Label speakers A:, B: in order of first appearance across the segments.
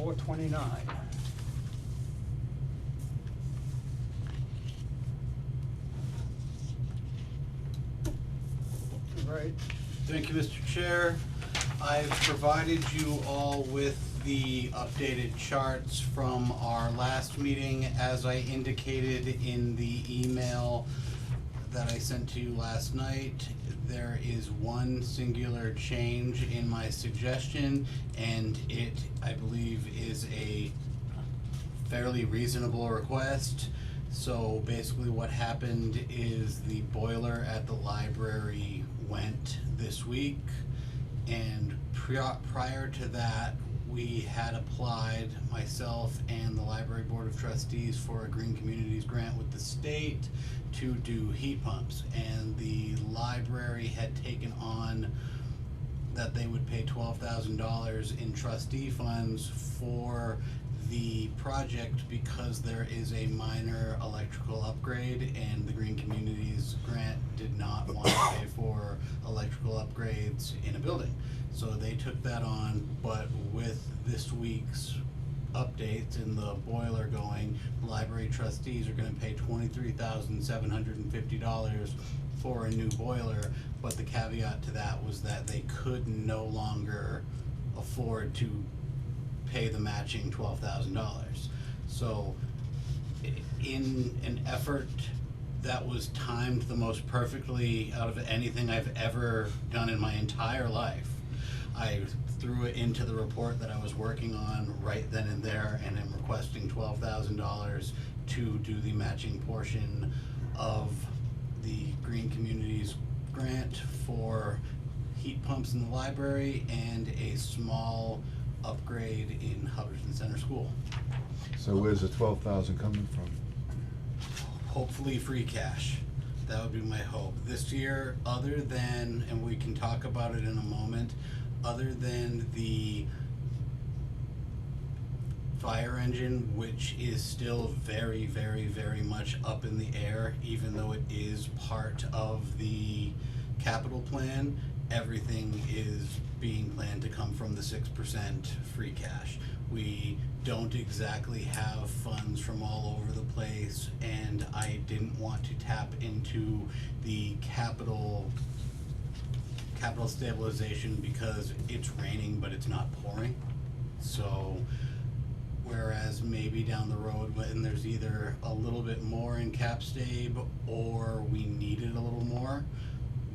A: 4/29. Right.
B: Thank you, Mr. Chair. I've provided you all with the updated charts from our last meeting. As I indicated in the email that I sent to you last night, there is one singular change in my suggestion, and it, I believe, is a fairly reasonable request. So basically what happened is the boiler at the library went this week, and prior to that, we had applied, myself and the library board of trustees, for a Green Communities grant with the state to do heat pumps, and the library had taken on that they would pay $12,000 in trustee funds for the project because there is a minor electrical upgrade, and the Green Communities grant did not want to pay for electrical upgrades in a building. So they took that on, but with this week's updates and the boiler going, library trustees are gonna pay $23,750 for a new boiler, but the caveat to that was that they could no longer afford to pay the matching $12,000. So in an effort that was timed the most perfectly out of anything I've ever done in my entire life, I threw it into the report that I was working on right then and there, and am requesting $12,000 to do the matching portion of the Green Communities grant for heat pumps in the library and a small upgrade in Hubbardston Center School.
C: So where's the 12,000 coming from?
B: Hopefully free cash. That would be my hope. This year, other than, and we can talk about it in a moment, other than the fire engine, which is still very, very, very much up in the air, even though it is part of the capital plan, everything is being planned to come from the 6% free cash. We don't exactly have funds from all over the place, and I didn't want to tap into the capital stabilization because it's raining but it's not pouring. So whereas maybe down the road when there's either a little bit more in CapStab or we needed a little more,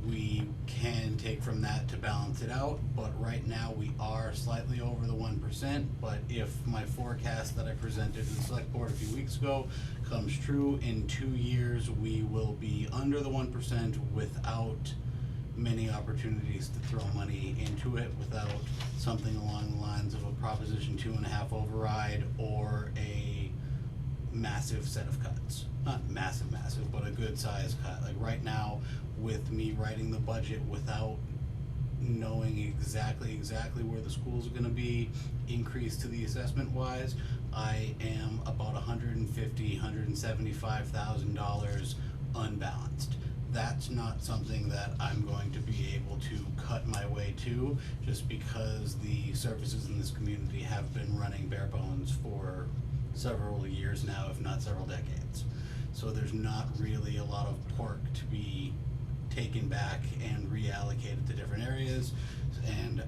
B: we can take from that to balance it out. But right now we are slightly over the 1%, but if my forecast that I presented to the select board a few weeks ago comes true, in 2 years we will be under the 1% without many opportunities to throw money into it, without something along the lines of a Proposition 2.5 override or a massive set of cuts. Not massive, but a good size cut. Like right now, with me writing the budget without knowing exactly where the schools are gonna be increased to the assessment wise, I am about $175,000 unbalanced. That's not something that I'm going to be able to cut my way to, just because the services in this community have been running bare bones for several years now, if not several decades. So there's not really a lot of pork to be taken back and reallocated to different areas. And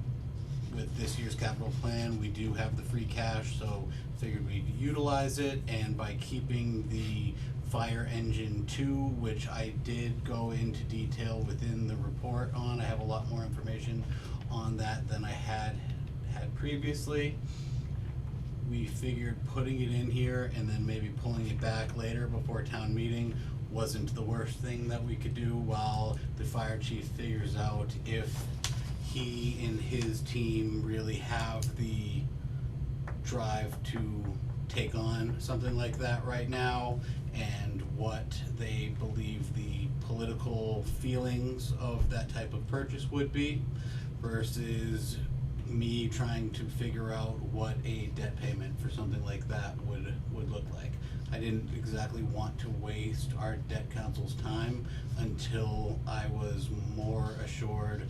B: with this year's capital plan, we do have the free cash, so figured we'd utilize it. And by keeping the fire engine 2, which I did go into detail within the report on, I have a lot more information on that than I had previously. We figured putting it in here and then maybe pulling it back later before town meeting wasn't the worst thing that we could do, while the fire chief figures out if he and his team really have the drive to take on something like that right now, and what they believe the political feelings of that type of purchase would be, versus me trying to figure out what a debt payment for something like that would look like. I didn't exactly want to waste our debt council's time until I was more assured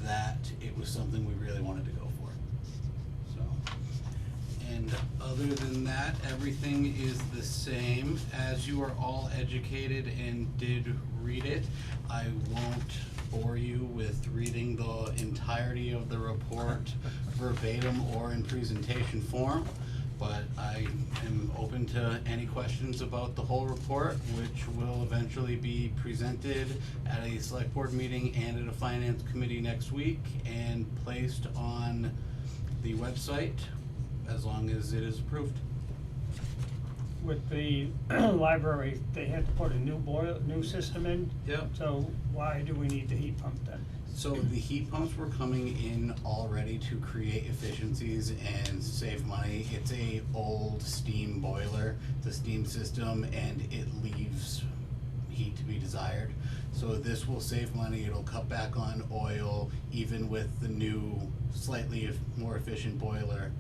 B: that it was something we really wanted to go for. So, and And other than that, everything is the same. As you are all educated and did read it, I won't bore you with reading the entirety of the report verbatim or in presentation form, but I am open to any questions about the whole report, which will eventually be presented at a select board meeting and at a finance committee next week and placed on the website as long as it is approved.
A: With the library, they had to put a new system in.
B: Yep.
A: So why do we need the heat pump then?
B: So the heat pumps were coming in already to create efficiencies and save money. It's a old steam boiler, the steam system, and it leaves heat to be desired. So this will save money, it'll cut back on oil, even with the new, slightly more efficient boiler.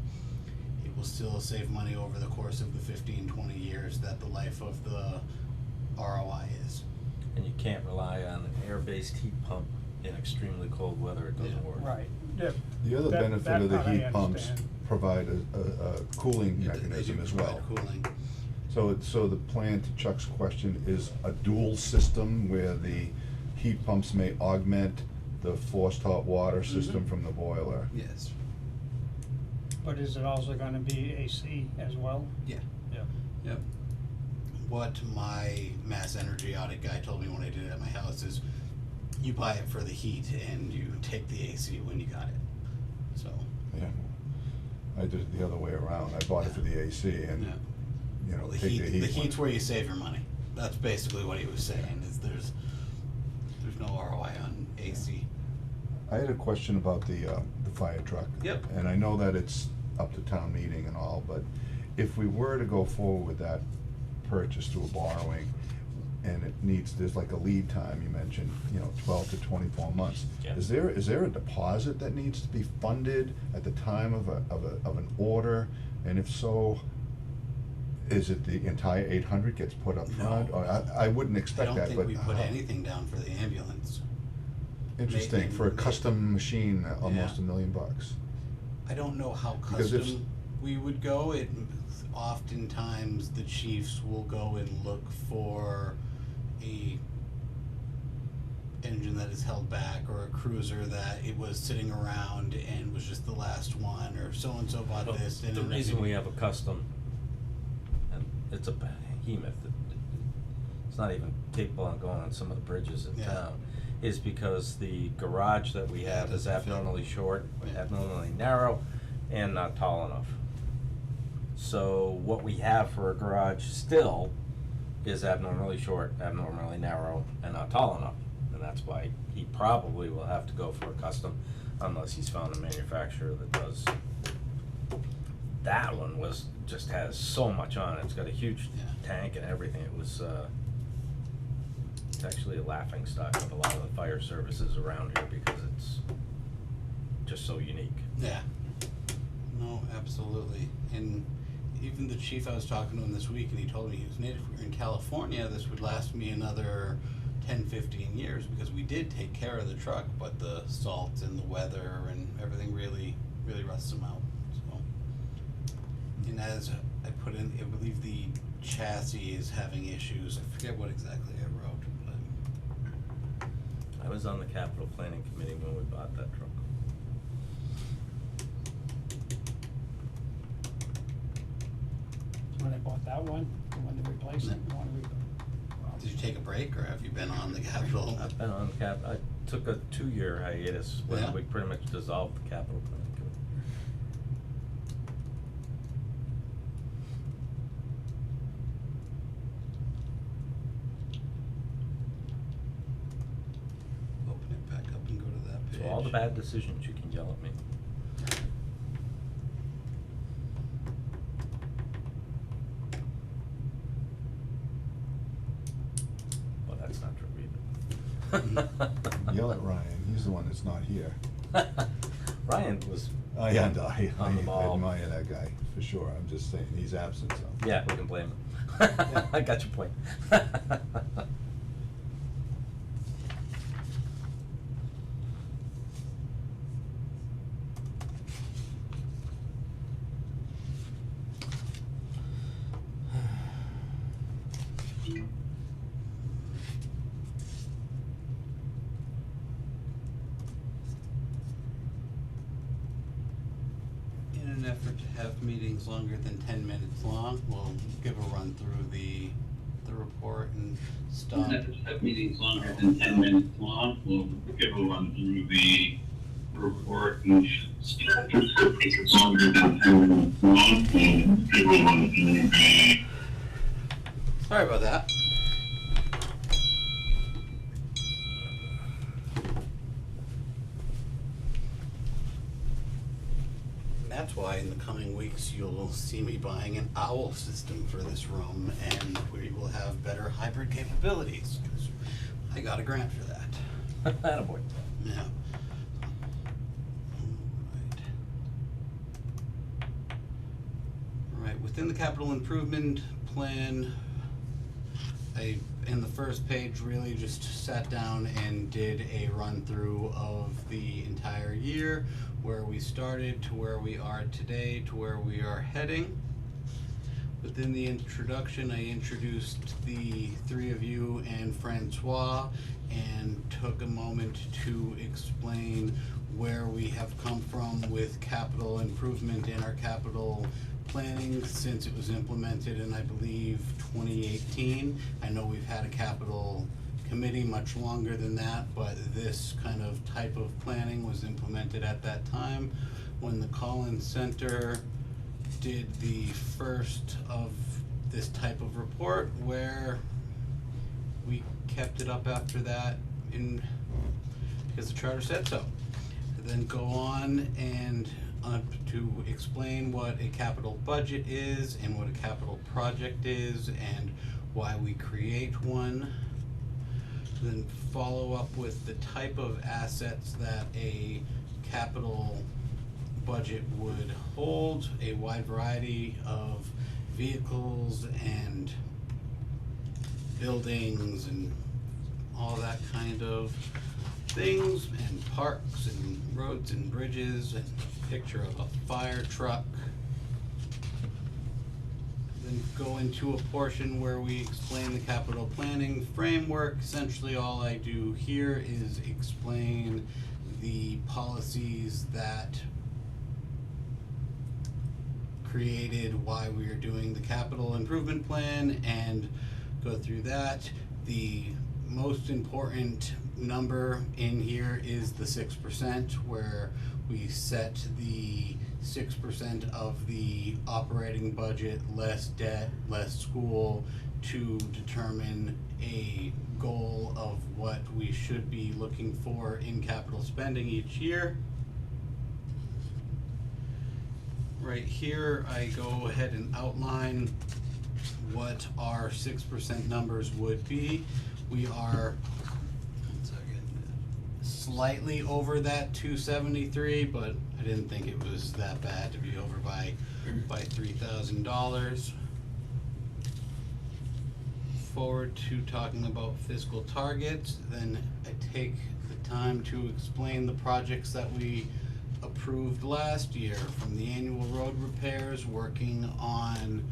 B: It will still save money over the course of the 15-20 years that the life of the ROI is.
D: And you can't rely on an air-based heat pump in extremely cold weather, it doesn't
B: Yeah.
D: work.
A: Right. Yeah.
C: The other
A: That-
C: benefit
A: that
C: of the
A: part I
C: heat pumps
A: understand.
C: provide a cooling
B: They
C: mechanism
B: do
C: as
B: provide
C: well.
B: cooling.
C: So the plan, to Chuck's question, is a dual system where the heat pumps may augment the forced hot water system from the boiler.
B: Yes.
A: But is it also gonna be AC as well?
B: Yeah.
A: Yeah.
B: Yep. What my Mass Energy audit guy told me when I did it at my house is you buy it for the heat and you take the AC when you got it. So,
C: Yeah. I did it the other way around. I bought it for the AC and,
B: yeah.
C: you know,
B: Well, the
C: take
B: heat,
C: the heat.
B: the heat's
C: one.
B: where you save your money. That's basically what he was saying, is there's no ROI on AC.
C: I had a question about the fire truck.
B: Yep.
C: And I know that it's up to town meeting and all, but if we were to go forward with that purchase through borrowing, and it needs, there's like a lead time, you mentioned, 12 to 24 months.
D: Yeah.
C: Is there a deposit that needs to be funded at the time of an order? And if so, is it the entire 800 gets put up front?
B: No.
C: Or I wouldn't
B: I
C: expect
B: don't
C: that,
B: think
C: but.
B: we put anything down for the ambulance.
C: Interesting, for a
B: Maybe-
C: custom machine, almost
B: Yeah.
C: $1 million.
B: I don't know how
C: Because if-
B: custom we would go. It oftentimes the chiefs will go and look for a engine that is held back, or a cruiser that it was sitting around and was just the last one, or so and so bought
D: Well,
B: this. And
D: the
B: ended up
D: reason we
B: being-
D: have a custom, and it's a behemoth, it's not even capable of going on some of the bridges in
B: Yeah.
D: town, is because the garage that we have is
B: doesn't fit.
D: abnormally short,
B: Yeah.
D: abnormally narrow, and not tall enough. So what we have for a garage still is abnormally short, abnormally narrow, and not tall enough. And that's why he probably will have to go for a custom, unless he's found a manufacturer that does. That one just has so much on it, it's got a huge
B: Yeah.
D: tank and everything, it was, it's actually a laughing stock of a lot of the fire services around here because it's just so unique.
B: Yeah. No, absolutely. And even the chief, I was talking to him this week and he told me he was native. If we were in California, this would last me another 10, 15 years because we did take care of the truck, but the salt and the weather and everything really rusts them out. So, and as I put in, I believe the chassis is having issues. I forget what exactly I wrote, but
D: I was on the capital planning committee when we bought that truck.
A: When they bought that one, the one to replace it, the one
B: did you take a break or have you been on the Capitol?
D: I've been on the I took a 2-year hiatus
B: Yeah.
D: when we pretty much dissolved the capital planning committee.
B: Open it back up and go to that page.
D: So all the bad decisions, you can yell at me. Well, that's not true either.
C: Yell at Ryan, he's the one that's not here.
D: Ryan was,
C: I I
D: On the ball.
C: admire that guy, for sure. I'm just saying, he's absent, so.
D: yeah, we can blame him. I got your point.
B: In an effort to have meetings longer than 10 minutes long, we'll give a run through the report and stop.
E: In an effort to have meetings longer than 10 minutes long, we'll give a run through the report and stop. If it's longer than 10 minutes long, we'll give a run through the.
B: Sorry about that. That's why in the coming weeks you'll see me buying an OWL system for this room, and we will have better hybrid capabilities, 'cause I got a grant for that.
D: Attaboy.
B: Yeah. Right, within the capital improvement plan, in the first page, really just sat down and did a run-through of the entire year, where we started to where we are today to where we are heading. Within the introduction, I introduced the three of you and Francois and took a moment to explain where we have come from with capital improvement in our capital planning since it was implemented in, I believe, 2018. I know we've had a capital committee much longer than that, but this kind of type of planning was implemented at that time when the Collins Center did the first of this type of report, where we kept it up after that because the charter said so. To then go on and to explain what a capital budget is and what a capital project is and why we create one. Then follow up with the type of assets that a capital budget would hold, a wide variety of vehicles and buildings and all that kind of things, and parks and roads and bridges, and a picture of a fire truck. Then go into a portion where we explain the capital planning framework. Essentially all I do here is explain the policies that created why we are doing the capital improvement plan and go through that. The most important number in here is the 6%, where we set the 6% of the operating budget, less debt, less school, to determine a goal of what we should be looking for in capital spending each year. Right here, I go ahead and outline what our 6% numbers would be. We are slightly over that 273, but I didn't think it was that bad to be over by $3,000. Forward to talking about fiscal targets, then I take the time to explain the projects that we approved last year, from the annual road repairs, working on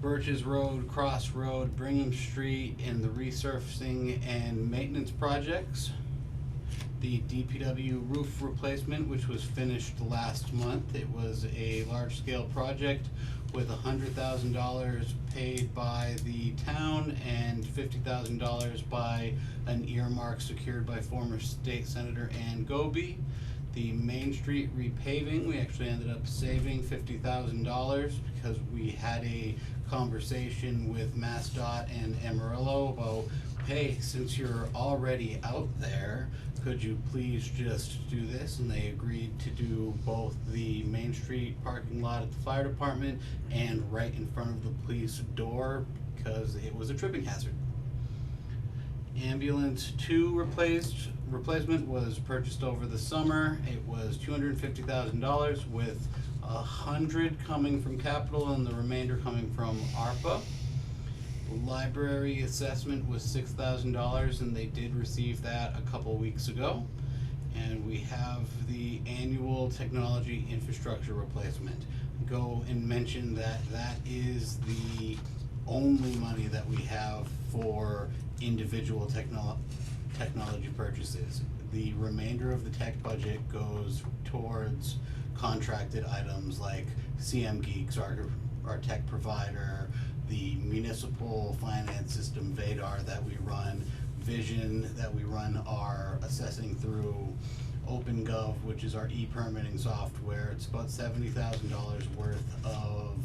B: Birches Road, Cross Road, Brigham Street, and the resurfacing and maintenance projects. The DPW roof replacement, which was finished last month. It was a large-scale project with $100,000 paid by the town and $50,000 by an earmark secured by former State Senator Ann Goby. The Main Street repaving, we actually ended up saving $50,000 because we had a conversation with MassDOT and Amarillo about, hey, since you're already out there, could you please just do this? And they agreed to do both the Main Street parking lot at the fire department and right in front of the police door because it was a tripping hazard. Ambulance 2 replacement was purchased over the summer. It was $250,000 with $100 coming from capital and the remainder coming from ARPA. Library assessment was $6,000 and they did receive that a couple weeks ago. And we have the annual technology infrastructure replacement. Go and mention that that is the only money that we have for individual technology purchases. The remainder of the tech budget goes towards contracted items like CM Geeks, our tech provider, the municipal finance system Vadar that we run, Vision that we run our assessing through, OpenGov, which is our e-permitting software. It's about $70,000 worth of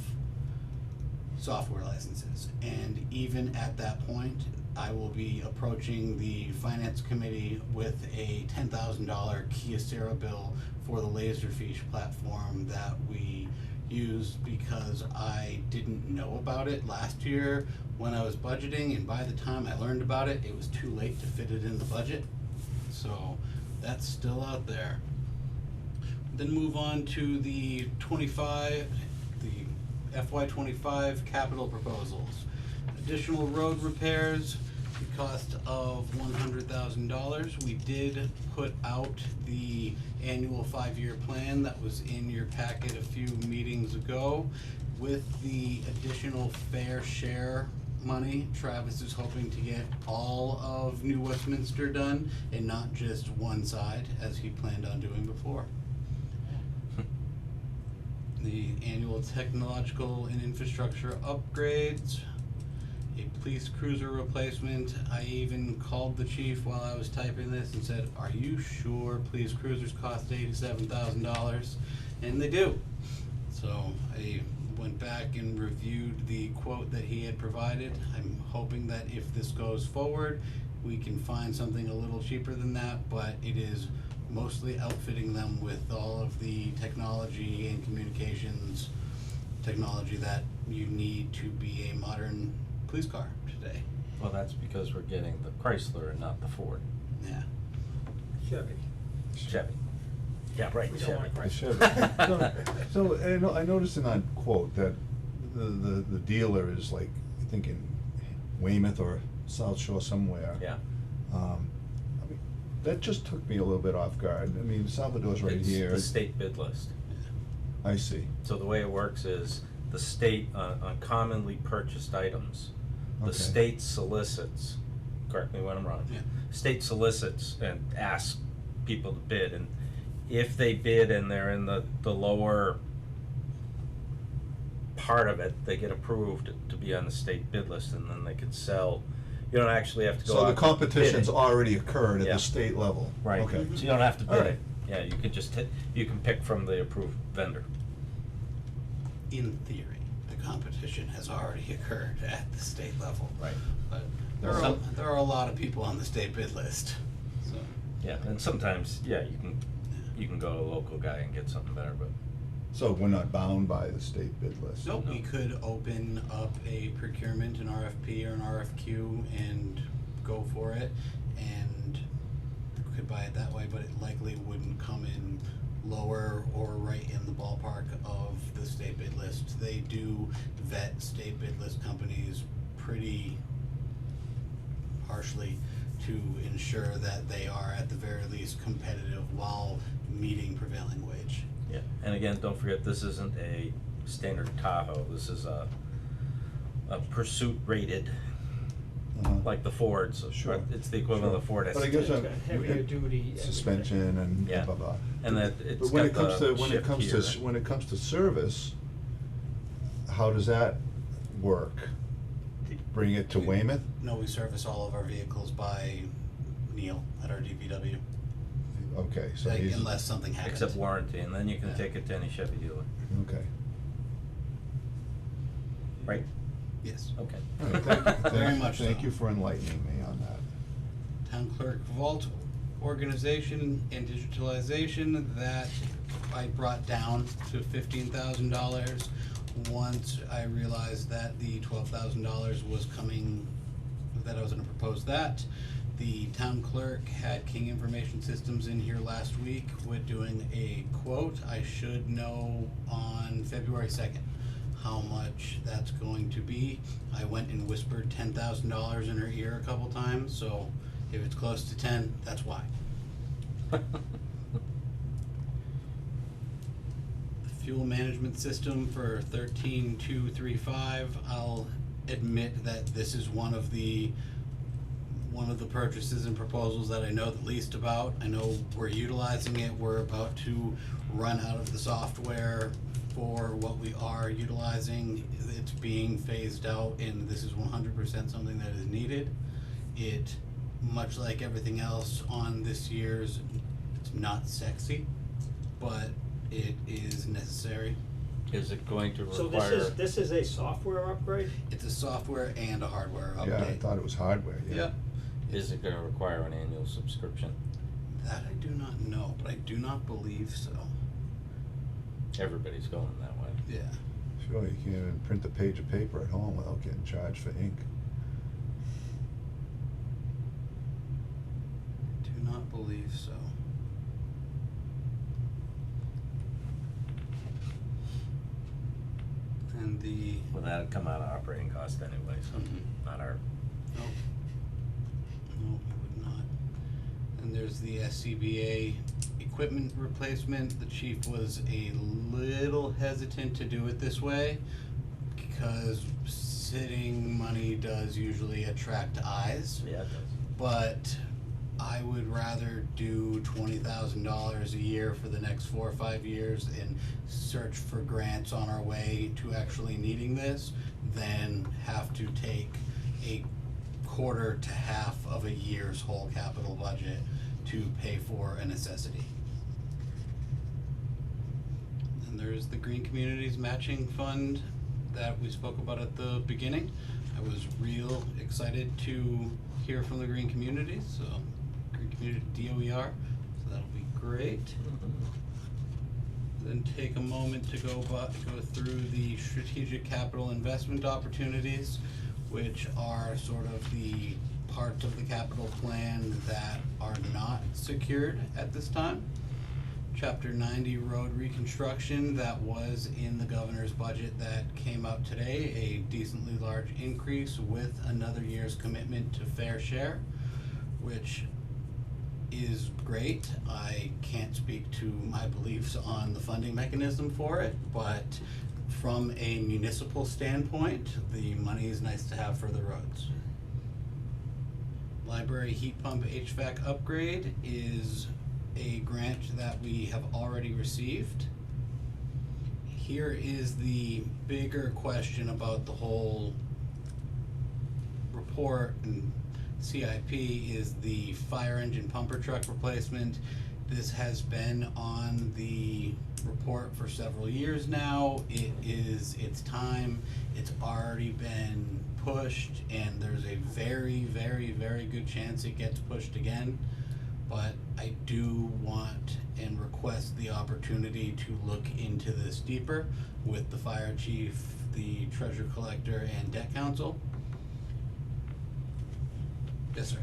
B: software licenses. And even at that point, I will be approaching the finance committee with a $10,000 Kyocera bill for the Laserfish platform that we used, because I didn't know about it last year when I was budgeting, and by the time I learned about it, it was too late to fit it in the budget. So that's still out there. Then move on to the FY25 capital proposals. Additional road repairs, the cost of $100,000. We did put out the annual 5-year plan that was in your packet a few meetings ago. With the additional fair share money, Travis is hoping to get all of New Westminster done and not just one side as he planned on doing before. The annual technological and infrastructure upgrades, a police cruiser replacement. I even called the chief while I was typing this and said, are you sure police cruisers cost $87,000? And they do. So I went back and reviewed the quote that he had provided. I'm hoping that if this goes forward, we can find something a little cheaper than that, but it is mostly outfitting them with all of the technology and communications technology that you need to be a modern police car today.
D: Well, that's because we're getting the Chrysler and not the Ford.
B: Yeah.
A: Chevy.
D: Chevy. Yeah, right,
A: We don't
D: Chevy.
A: want
C: I should. So I noticed in that quote that the dealer is like, I think in Weymouth or South Shore somewhere.
D: Yeah.
C: I mean, that just took me a little bit off guard. I mean, Salvador's right here.
D: It's the state bid list.
C: I see.
D: So the way it works is the state, on commonly purchased items, the
C: Okay.
D: state solicits, correct me when I'm wrong.
B: Yeah.
D: State solicits and asks people to bid, and if they bid and they're in the lower part of it, they get approved to be on the state bid list, and then they can sell. You don't actually have to go out
C: So the
D: and
C: competition's
D: bid it.
C: already occurred at
D: Yeah.
C: the state level?
D: Right,
C: Okay.
D: so you don't have to bid
C: Alright.
D: it. Yeah, you can just, you can pick from the approved vendor.
B: In theory, the competition has already occurred at the state level.
D: Right.
B: But there are a lot of people on the state bid list, so.
D: Yeah, and sometimes, yeah, you can go to a local guy and get something better, but
C: So we're not bound by the state bid list?
B: Nope, we could open up a procurement, an RFP or an RFQ and go for it, and could buy it that way, but it likely wouldn't come in lower or right in the ballpark of the state bid list. They do vet state bid list companies pretty harshly to ensure that they are at the very least competitive while meeting prevailing wage.
D: yeah. And again, don't forget, this isn't a standard Tahoe, this is a pursuit rated,
C: Uh-huh.
D: like the Fords.
C: Sure.
D: It's the equivalent of the Ford
C: But I
D: ST.
C: guess
A: It's got heavier duty.
C: suspension and
D: Yeah.
C: blah, blah, blah.
D: And that it's
C: But when it
D: got
C: comes
D: the
C: to, when it
D: shift
C: comes to,
D: gear.
C: when it comes to service, how does that work? Bring it to Weymouth?
B: No, we service all of our vehicles by Neil at our DPW,
C: Okay, so
B: like,
C: he's,
B: unless something happens.
D: Except warranty, and then you can
B: Yeah.
D: take it to any Chevy dealer,
C: okay.
D: right?
B: Yes.
D: Okay.
C: All right, thank you,
B: Very much
C: thank
B: so.
C: you for enlightening me on that.
B: Town clerk vault organization and digitalization, that I brought down to $15,000. Once I realized that the $12,000 was coming, that I was gonna propose that. The town clerk had King Information Systems in here last week with doing a quote. I should know on February 2nd how much that's going to be. I went and whispered $10,000 in her ear a couple times, so if it's close to 10, that's why. Fuel management system for 13235, I'll admit that this is one of the purchases and proposals that I know the least about. I know we're utilizing it, we're about to run out of the software for what we are utilizing. It's being phased out, and this is 100% something that is needed. It, much like everything else on this year's, it's not sexy, but it is necessary.
D: Is it going to
A: So
D: require?
A: this is a software upgrade?
B: It's a software and a hardware update.
C: Yeah, I thought it was hardware, yeah.
B: Yep.
D: Is it gonna require an annual subscription?
B: That I do not know, but I do not believe so.
D: Everybody's going that way.
B: Yeah.
C: Sure, you can't even print a page of paper at home without getting charged for ink.
B: Do not believe so. And the,
D: Well, that'd come out of operating cost anyway, so not our,
B: nope. Nope, it would not. And there's the SCBA equipment replacement. The chief was a little hesitant to do it this way because sitting money does usually attract eyes.
D: yeah, it does.
B: But I would rather do $20,000 a year for the next 4 or 5 years and search for grants on our way to actually needing this than have to take a quarter to half of a year's whole capital budget to pay for a necessity. And there's the Green Communities Matching Fund that we spoke about at the beginning. I was real excited to hear from the Green Communities, so Green Community DOER, so that'll be great. Then take a moment to go through the strategic capital investment opportunities, which are sort of the parts of the capital plan that are not secured at this time. Chapter 90 road reconstruction, that was in the governor's budget that came out today, a decently large increase with another year's commitment to fair share, which is great. I can't speak to my beliefs on the funding mechanism for it, but from a municipal standpoint, the money is nice to have for the roads. Library heat pump HVAC upgrade is a grant that we have already received. Here is the bigger question about the whole report and CIP is the fire engine pumper truck replacement. This has been on the report for several years now. It's time. It's already been pushed, and there's a very, very, very good chance it gets pushed again. But I do want and request the opportunity to look into this deeper with the fire chief, the treasurer collector, and debt council. Yes, sir.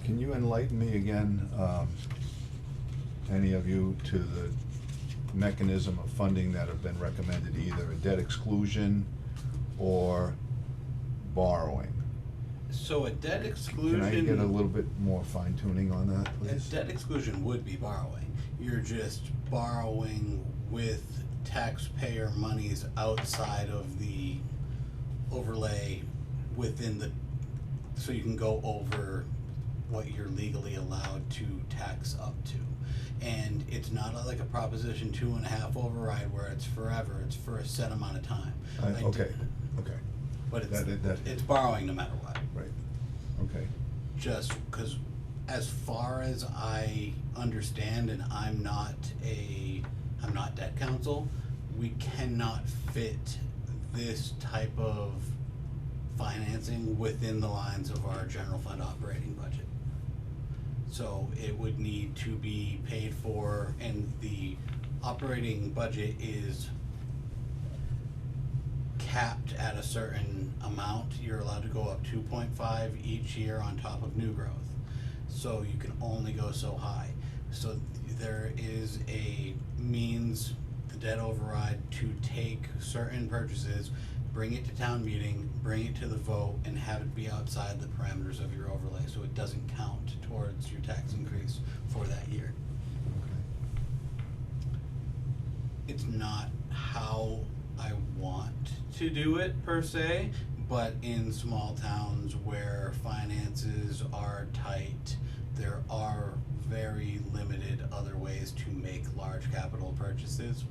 C: Can you enlighten me again, any of you, to the mechanism of funding that have been recommended, either a debt exclusion or borrowing?
B: So a debt exclusion.
C: Can I get a little bit more fine tuning on that,
B: A
C: please?
B: debt exclusion would be borrowing. You're just borrowing with taxpayer monies outside of the overlay within the, so you can go over what you're legally allowed to tax up to. And it's not like a Proposition 2.5 override where it's forever, it's for a set amount of time.
C: Okay,
B: But
C: That-
B: it's borrowing no matter what.
C: right, okay.
B: Just because as far as I understand, and I'm not debt counsel, we cannot fit this type of financing within the lines of our general fund operating budget. So it would need to be paid for, and the operating budget is capped at a certain amount. You're allowed to go up 2.5 each year on top of new growth. So you can only go so high. So there is a means, the debt override, to take certain purchases, bring it to town meeting, bring it to the vote, and have it be outside the parameters of your overlay, so it doesn't count towards your tax increase for that year. It's not how I want to do it per se, But in small towns where finances are tight, there are very limited other ways to make large capital purchases.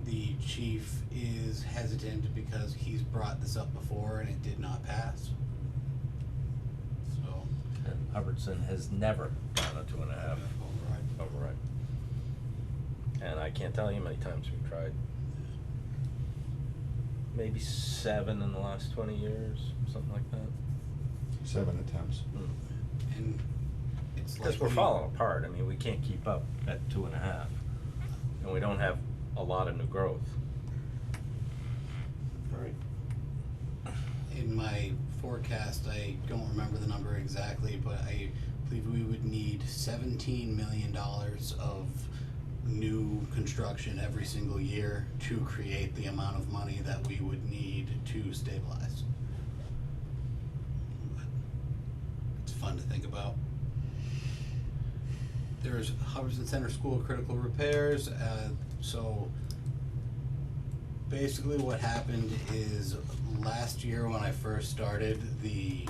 B: The chief is hesitant because he's brought this up before and it did not pass. So.
D: And Hubbardson has never done a 2.5
B: Override.
D: override. And I can't tell you how many times we've tried. Maybe 7 in the last 20 years, something like that.
C: 7 attempts.
B: And it's like.
D: Because we're falling apart, I mean, we can't keep up at 2.5, and we don't have a lot of new growth.
C: Right.
B: In my forecast, I don't remember the number exactly, but I believe we would need $17 million of new construction every single year to create the amount of money that we would need to stabilize. But it's fun to think about. There's Hubbardson Center School critical repairs, so basically what happened is last year when I first started, the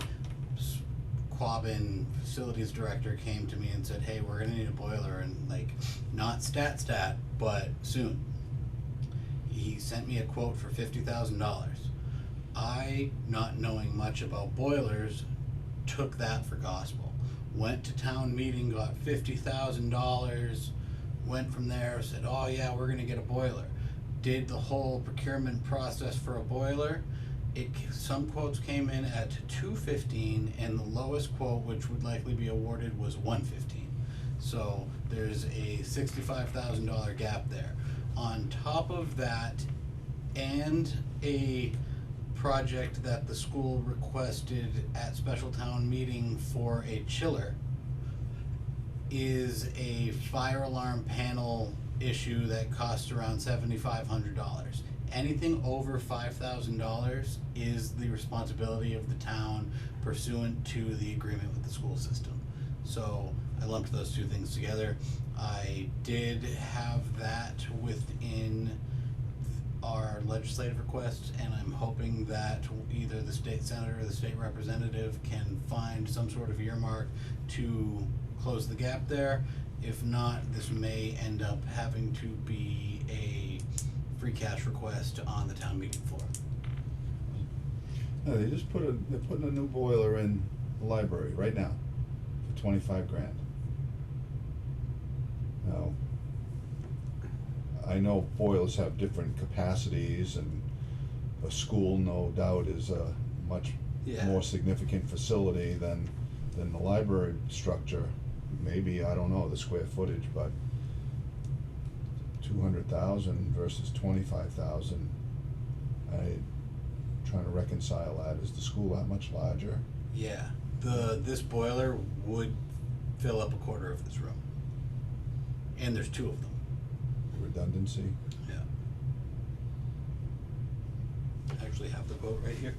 B: Quabbin facilities director came to me and said, hey, we're gonna need a boiler, and like, not stat, but soon. He sent me a quote for $50,000. I, not knowing much about boilers, took that for gospel. Went to town meeting, got $50,000, went from there, said, oh yeah, we're gonna get a boiler. Did the whole procurement process for a boiler. Some quotes came in at $215, and the lowest quote, which would likely be awarded, was $115. So there's a $65,000 gap there. On top of that, and a project that the school requested at special town meeting for a chiller, is a fire alarm panel issue that costs around $7,500. Anything over $5,000 is the responsibility of the town pursuant to the agreement with the school system. So I lumped those two things together. I did have that within our legislative requests, and I'm hoping that either the state senator or the state representative can find some sort of earmark to close the gap there. If not, this may end up having to be a free cash request on the town meeting floor.
C: No, they're putting a new boiler in the library right now for $25,000. Now, I know boilers have different capacities, and a school, no doubt, is a much
B: Yeah.
C: more significant facility than the library structure. Maybe, I don't know the square footage, but 200,000 versus 25,000. Trying to reconcile that. Is the school that much larger?
B: Yeah, this boiler would fill up a quarter of this room. And there's 2 of them.
C: Redundancy?
B: Yeah. I actually have the quote right here.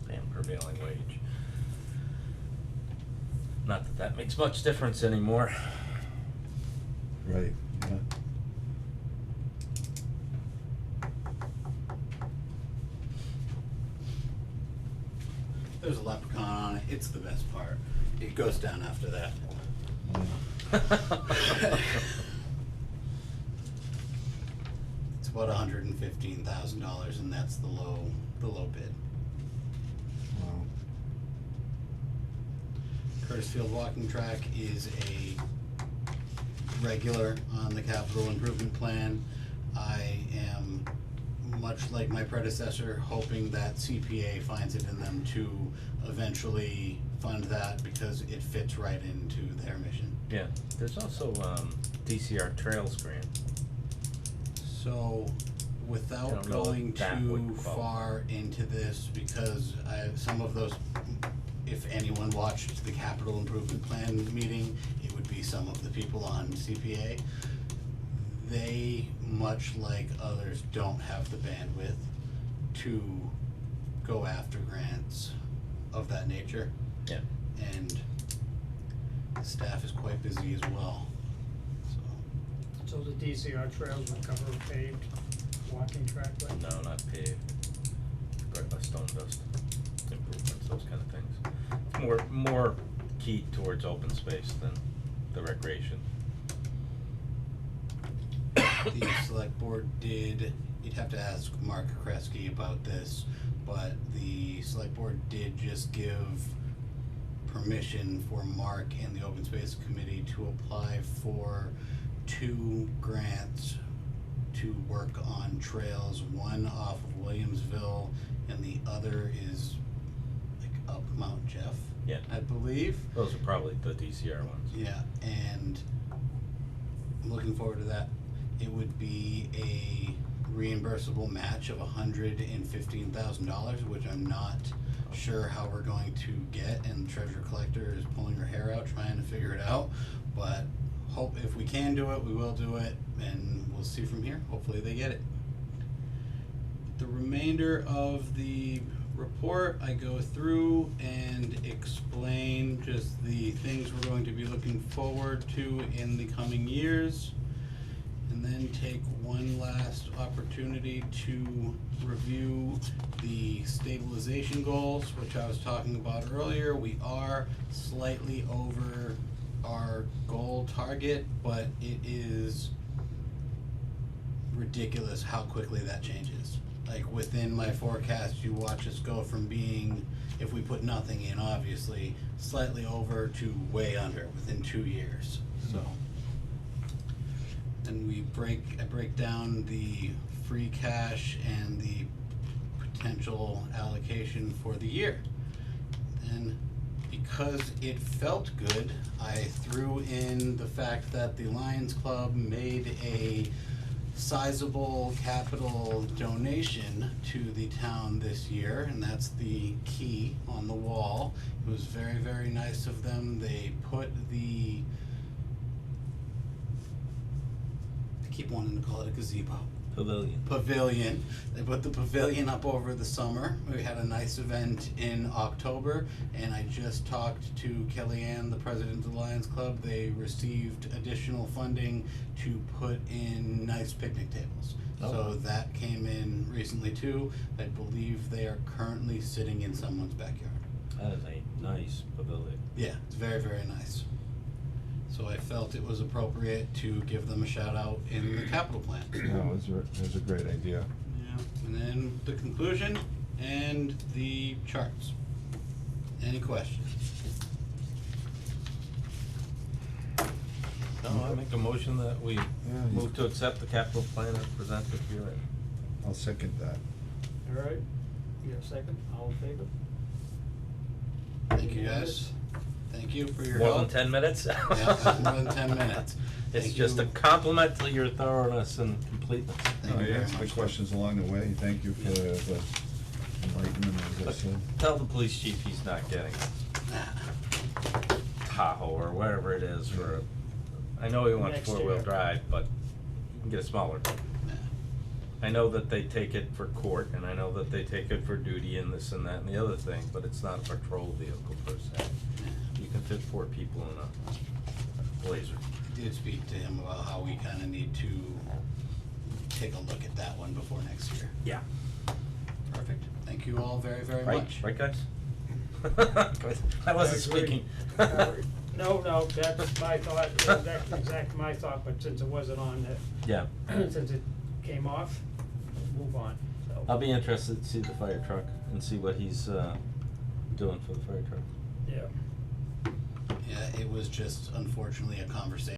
D: And prevailing wage. Not that that makes much difference anymore.
C: Right, yeah.
B: There's a leprechaun on it. It's the best part. It goes down after that. It's about $115,000, and that's the low bid.
C: Wow.
B: Curtis Field walking track is a regular on the capital improvement plan. I am, much like my predecessor, hoping that CPA finds it in them to eventually fund that, because it fits right into their mission.
D: Yeah, there's also DCR Trails grant.
B: So,
D: I
B: without
D: don't know if
B: going
D: that would
B: too
D: qualify.
B: far into this, because some of those, if anyone watched the capital improvement plan meeting, it would be some of the people on CPA. They, much like others, don't have the bandwidth to go after grants of that nature,
D: Yeah.
B: and the staff is quite busy as well, so.
A: So the DCR trails would cover a paved walking trackway?
D: No, not paved, right by stone dust improvements, those kind of things. More keyed towards open space than the recreation.
B: The select board did, you'd have to ask Mark Kresge about this, but the select board did just give permission for Mark and the open space committee to apply for 2 grants to work on trails, one off of Williamsville and the other is like up Mount Jeff,
D: Yeah.
B: I believe.
D: Those are probably the DCR ones.
B: Yeah, and I'm looking forward to that. It would be a reimbursable match of $115,000, which I'm not sure how we're going to get, and the treasure collector is pulling her hair out trying to figure it out. But hope if we can do it, we will do it, and we'll see from here. Hopefully they get it. The remainder of the report, I go through and explain just the things we're going to be looking forward to in the coming years. And then take one last opportunity to review the stabilization goals, which I was talking about earlier. We are slightly over our goal target, but it is ridiculous how quickly that changes. Like within my forecast, you watch us go from being, if we put nothing in, obviously, slightly over to way under within 2 years, so. And I break down the free cash and the potential allocation for the year. And because it felt good, I threw in the fact that the Lions Club made a sizable capital donation to the town this year, and that's the key on the wall. It was very, very nice of them. They put the, I keep wanting to call it a gazebo. Pavilion. They put the pavilion up over the summer. We had a nice event in October, and I just talked to Kellyanne, the president of the Lions Club. They received additional funding to put in nice picnic tables.
D: Oh.
B: So that came in recently too. I believe they are currently sitting in someone's backyard.
D: That is a nice pavilion.
B: Yeah, it's very, very nice. So I felt it was appropriate to give them a shout out in the capital plan.
C: No, it was a great idea.
B: Yeah, and then the conclusion and the charts. Any questions?
D: No, I make a motion that we
C: you-
D: move to accept the capital plan as presented here.
C: I'll second that.
A: All right, you have a second, all in favor?
B: Thank you guys. Thank you for your
D: More
B: help.
D: than 10 minutes?
B: Yeah, more than 10 minutes.
D: It's
B: Thank
D: just a
B: you.
D: compliment to your thoroughness and completeness.
B: Thank
C: No,
B: you
C: you
B: very
C: answered the
B: much.
C: questions along the way. Thank you for the enlightenment, as I
D: But
C: said.
D: tell the police chief he's not getting Tahoe or whatever it is for, I know he wants
A: Next
D: 4-wheel
A: year.
D: drive, but you can get a smaller one. I know that they take it for court, and I know that they take it for duty and this and that and the other thing, but it's not a patrol vehicle per se. You can fit 4 people in a Blazer.
B: Did speak to him about how we kinda need to take a look at that one before next year.
D: Yeah.
B: Perfect. Thank you all very, very
D: Right,
B: much.
D: right guys? I wasn't
A: I agree.
D: speaking.
A: No, that's my thought, that's exactly my thought, but since it wasn't on,
D: Yeah,
A: since it came off, move on, so.
D: I'll be interested to see the fire truck and see what he's doing for the fire truck.
A: Yeah.
B: Yeah, it was just unfortunately a conversation